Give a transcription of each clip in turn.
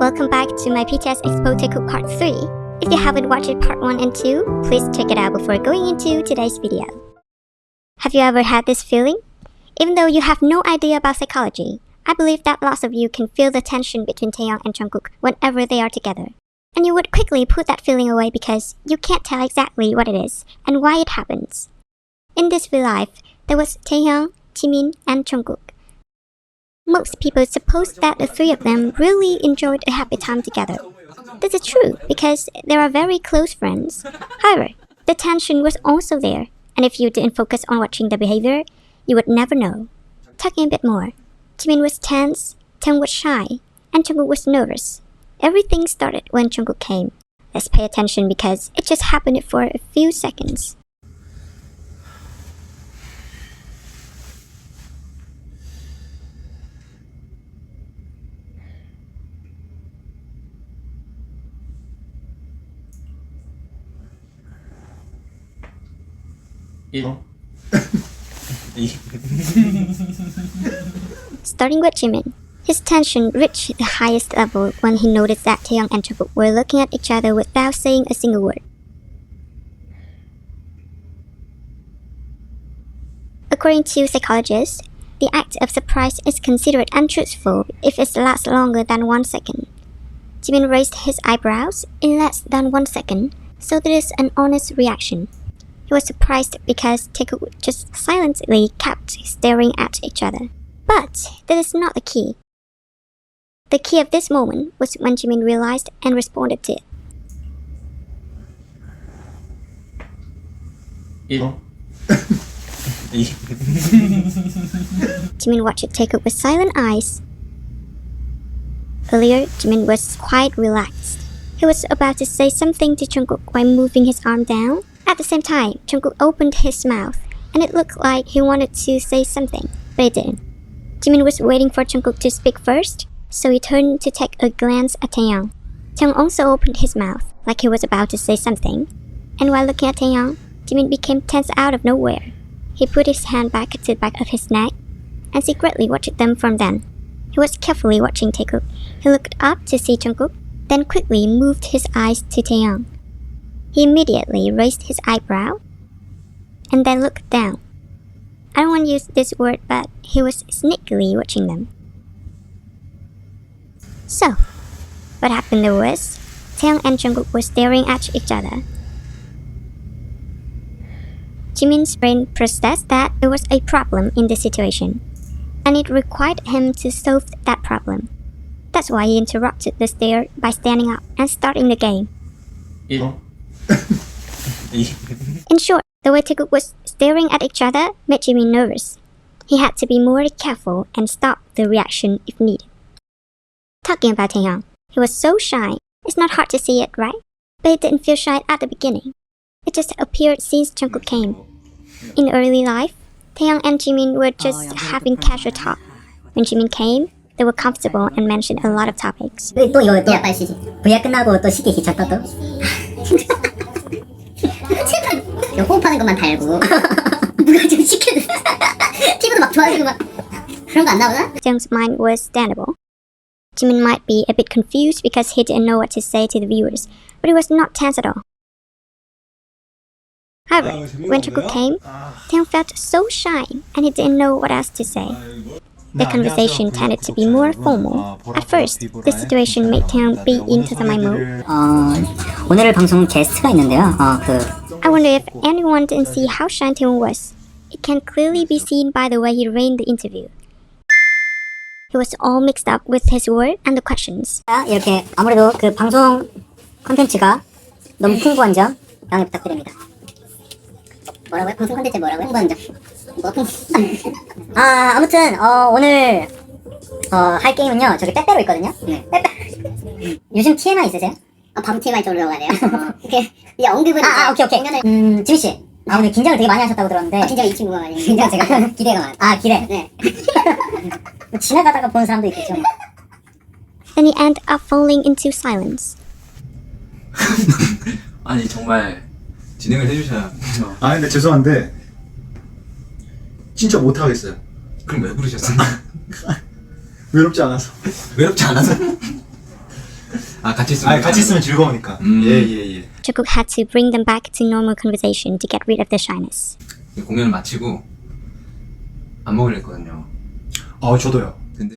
Welcome back to my BTS Expo Taekook Part 3. If you haven't watched Part 1 and 2, please check it out before going into today's video. Have you ever had this feeling? Even though you have no idea about psychology, I believe that lots of you can feel the tension between Taehyung and Jungkook whenever they are together. And you would quickly put that feeling away because you can't tell exactly what it is and why it happens. In this real life, there was Taehyung, Jimin, and Jungkook. Most people suppose that the three of them really enjoyed a happy time together. This is true because they are very close friends. However, the tension was also there, and if you didn't focus on watching the behavior, you would never know. Talking a bit more, Jimin was tense, Taehyung was shy, and Jungkook was nervous. Everything started when Jungkook came. Let's pay attention because it just happened for a few seconds. Starting with Jimin, his tension reached the highest level when he noticed that Taehyung and Jungkook were looking at each other without saying a single word. According to psychologists, the act of surprise is considered untruthful if it lasts longer than 1 second. Jimin raised his eyebrows in less than 1 second, so there is an honest reaction. He was surprised because Taekook just silently kept staring at each other. But that is not the key. The key of this moment was when Jimin realized and responded to it. Jimin watched Taekook with silent eyes. Earlier, Jimin was quite relaxed. He was about to say something to Jungkook while moving his arm down. At the same time, Jungkook opened his mouth, and it looked like he wanted to say something, but he didn't. Jimin was waiting for Jungkook to speak first, so he turned to take a glance at Taehyung. Taehyung also opened his mouth, like he was about to say something, and while looking at Taehyung, Jimin became tense out of nowhere. He put his hand back to the back of his neck, and secretly watched them from then. He was carefully watching Taekook. He looked up to see Jungkook, then quickly moved his eyes to Taehyung. He immediately raised his eyebrow and then looked down. I don't want to use this word, but he was sneakily watching them. So, what happened there was, Taehyung and Jungkook were staring at each other. Jimin's brain processed that there was a problem in the situation, and it required him to solve that problem. That's why he interrupted the stare by standing up and starting the game. In short, the way Taekook was staring at each other made Jimin nervous. He had to be more careful and stop the reaction if needed. Talking about Taehyung, he was so shy. It's not hard to see it, right? But he didn't feel shy at the beginning. It just appeared since Jungkook came. In early life, Taehyung and Jimin were just having casual talk. When Jimin came, they were comfortable and mentioned a lot of topics. 또 이거 또 빨리 쉬지. VR 끝나고 또 쉬기 귀찮다 또. 호흡하는 것만 달고 누가 좀 시켜줘. 피부도 막 좋아지고 막 그런 거 안 나오나? Taehyung's mind was understandable. Jimin might be a bit confused because he didn't know what to say to the viewers, but he was not tense at all. However, when Jungkook came, Taehyung felt so shy and he didn't know what else to say. The conversation tended to be more formal. At first, the situation made Taehyung be into the mode. 오늘 방송 게스트가 있는데요. I wonder if anyone didn't see how shy Taehyung was. It can clearly be seen by the way he ran the interview. He was all mixed up with his word and the questions. 이렇게 아무래도 그 방송 콘텐츠가 너무 풍부한 점 양해 부탁드립니다. 뭐라고요? 방송 콘텐츠 뭐라고요? 풍부한 점. 아무튼 오늘 할 게임은요. 저기 빼빼로 있거든요. 네. 빼빼. 요즘 TMI 있으세요? 바로 TMI 쪽으로 들어가야 돼요. 오케이. 이 언급은 오케이. 지민 씨. 오늘 긴장을 되게 많이 하셨다고 들었는데. 긴장 이 친구가 많이. 긴장 제가 기대가 많아. 기대. 네. 지나가다가 보는 사람도 있겠죠. Then he ended up falling into silence. 아니 정말 진행을 해주셔야. 근데 죄송한데 진짜 못하겠어요. 그럼 왜 부르셨어요? 외롭지 않아서. 외롭지 않아서? 아 같이 있으면 아니 같이 있으면 즐거우니까. 예예예. Jungkook had to bring them back to normal conversation to get rid of the shyness. 공연을 마치고 안 먹으려 했거든요. 저도요. 근데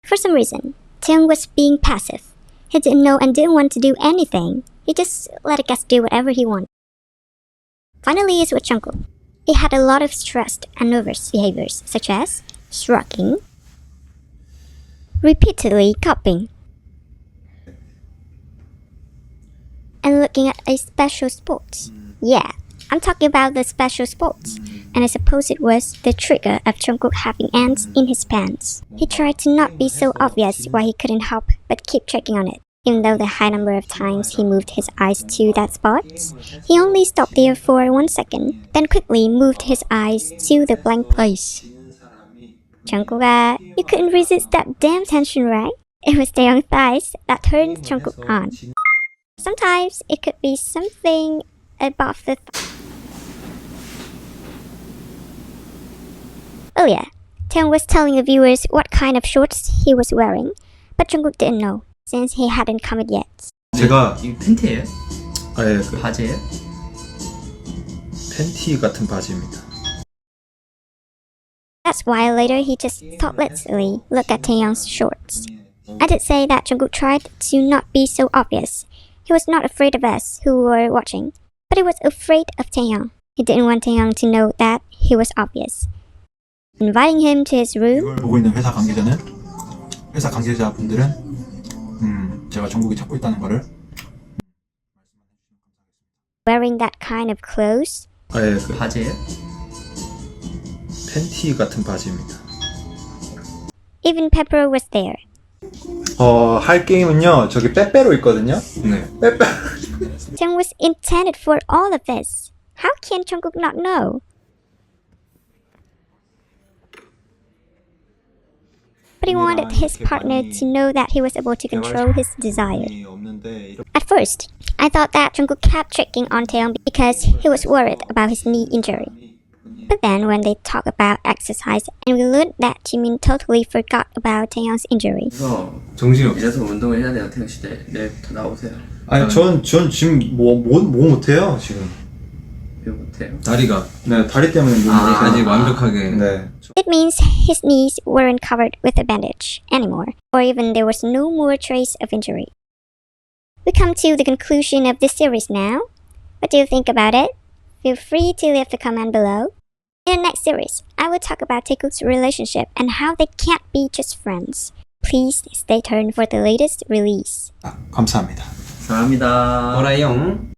For some reason, Taehyung was being passive. He didn't know and didn't want to do anything. He just let a guest do whatever he wanted. Finally, it's with Jungkook. He had a lot of stressed and nervous behaviors, such as shrugging, repeatedly cupping, and looking at a special sport. Yeah, I'm talking about the special sports. And I suppose it was the trigger of Jungkook having ants in his pants. He tried to not be so obvious why he couldn't help but keep checking on it. Even though the high number of times he moved his eyes to that spot, he only stopped there for 1 second, then quickly moved his eyes to the blank place. Jungkook, you couldn't resist that damn tension, right? It was Taehyung's thighs that turned Jungkook on. Sometimes it could be something above the Earlier, Taehyung was telling the viewers what kind of shorts he was wearing, but Jungkook didn't know, since he hadn't come yet. 제가 이거 팬티예요? 바지예요? 팬티 같은 바지입니다. That's why later he just thoughtlessly looked at Taehyung's shorts. I did say that Jungkook tried to not be so obvious. He was not afraid of us who were watching, but he was afraid of Taehyung. He didn't want Taehyung to know that he was obvious. Inviting him to his room, 이걸 보고 있는 회사 관계자분들은 제가 정국이 찾고 있다는 거를 wearing that kind of clothes, 바지예요? 팬티 같은 바지입니다. even Pepper was there. 할 게임은요. 저기 빼빼로 있거든요. 네. 빼빼. Taehyung was intended for all of this. How can Jungkook not know? But he wanted his partner to know that he was able to control his desire. At first, I thought that Jungkook kept tricking on Taehyung because he was worried about his knee injury. But then when they talked about exercise and we learned that Jimin totally forgot about Taehyung's injury. 그래서 정신이 없어. 이래서 운동을 해야 돼요, 태영 씨. 내일부터 나오세요. 아니 전 지금 뭐 못해요 지금. 왜 못해요? 다리가 네 다리 때문에 못 못해요. 아직 완벽하게 네. It means his knees weren't covered with a bandage anymore, or even there was no more trace of injury. We come to the conclusion of this series now. What do you think about it? Feel free to leave a comment below. In the next series, I will talk about Taekook's relationship and how they can't be just friends. Please stay tuned for the latest release. 감사합니다. 감사합니다. 호라이용